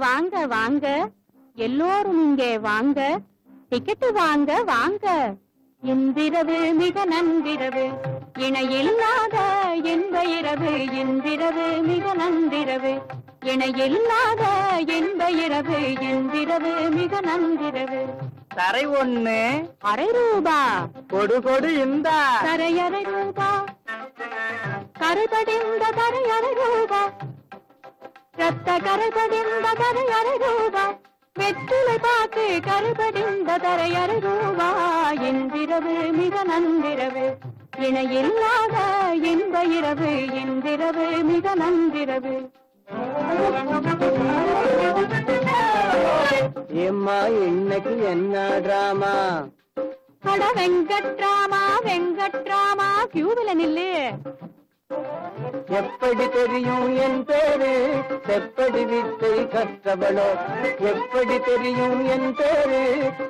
வாங்க வாங்க எல்லோரும் இங்கே வாங்க டிக்கெட்டு வாங்க வாங்க இன்றிரவு மிக நன்றிரவு இணையில்லாத இன்ப இரவு இன்றிரவு மிக நன்றிரவு இணையில்லாத இன்ப இரவு இன்றிரவு மிக நன்றிரவு தரை ஒண்ணு அரை ரூபா கொடு கொடு இந்த தரை அரை ரூபா கரைபடிந்த தரை அரை ரூபா ரத்த கரைபடிந்த தரை அரை ரூபா வெற்றிலை பார்த்து கரைபடிந்த தரை அரை ரூபா இன்றிரவு மிக நன்றிரவு இணையில்லாத இன்ப இரவு இன்றிரவு மிக நன்றிரவு ஏம்மா இன்னைக்கு என்ன டிராமா அட வெங்கட்ராமா வெங்கட்ராமா கியூவில நில்லு எப்படி தெரியும் என் பேரு செப்படி வித்தை கற்றவளோ எப்படி தெரியும் என் பேரு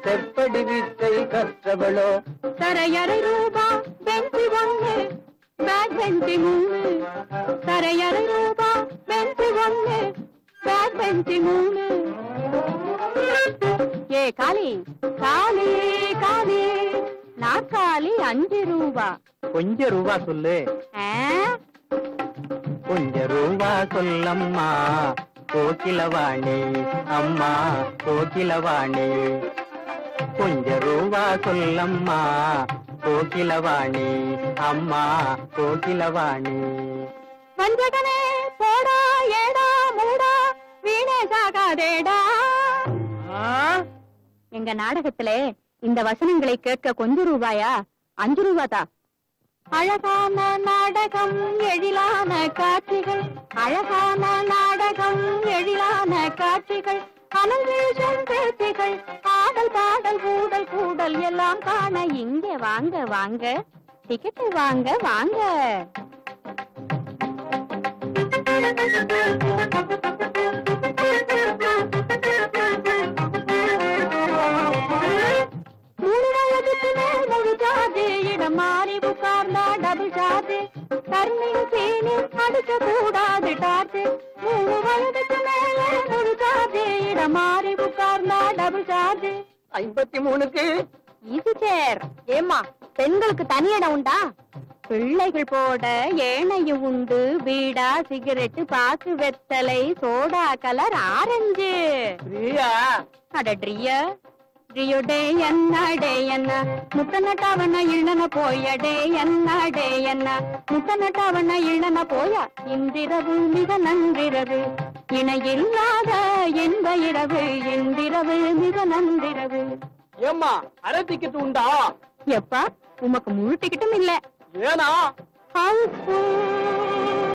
செப்படி வித்தை கற்றவளோ தரையறை ரூபா பெஞ்சி ஒண்ணு பேக் பெஞ்சி மூணு தரையறை ரூபா பெஞ்சி ஒண்ணு பேக் பெஞ்சி மூணு ஏ காளி காளி காளி நாற்காலி 5 ரூபா கொஞ்சம் ரூபா சொல்லு கொஞ்சம் ரூபா சொல்லம்மா கோகிலவாணி அம்மா கோகிலவாணி கொஞ்சம் ரூபா சொல்லம்மா கோகிலவாணி அம்மா கோகிலவாணி வஞ்சகனே போடா ஏடா மூடா வீணே சாகாதேடா எங்க நாடகத்திலே இந்த வசனங்களை கேட்க கொஞ்சம் ரூபாயா 5 ரூபாதா அழகான நாடகம் எழிலான காட்சிகள் அழகான நாடகம் எழிலான காட்சிகள் அனல் வீசும் பேச்சுகள் ஆடல் பாடல் கூடல் கூடல் எல்லாம் காண இங்கே வாங்க வாங்க டிக்கெட்டு வாங்க வாங்க இடம் மாறி உட்கார்ந்தா டபுள் சார்ஜ் கர்மிங் சீனி அடிக்க கூடாது டார்ஜ் 3 வயதுக்கு மேல ஒரு சார்ஜ் இடம் மாறி உட்கார்ந்தா டபுள் சார்ஜ் 53க்கு ஈஸி சேர் ஏமா பெண்களுக்கு தனி இடம் உண்டா பிள்ளைகள் போட ஏனையும் உண்டு பீடா சிகரெட்டு பாக்கு வெத்தலை சோடா கலர் ஆரஞ்சு அடட்ரிய ரியோடே என்ன முத்தனட்டவன இழன போயடே என்ன முத்தனட்டவன இழன போய இன்றிரவு மிக நன்றிரவு இணையில்லாத இன்ப இரவு இன்றிரவு மிக நன்றிரவு ஏம்மா அரை டிக்கெட் உண்டா எப்பா உமக்கு முழு டிக்கெட்டும் இல்ல ஏனா ஹவுஸ்ஃபுல்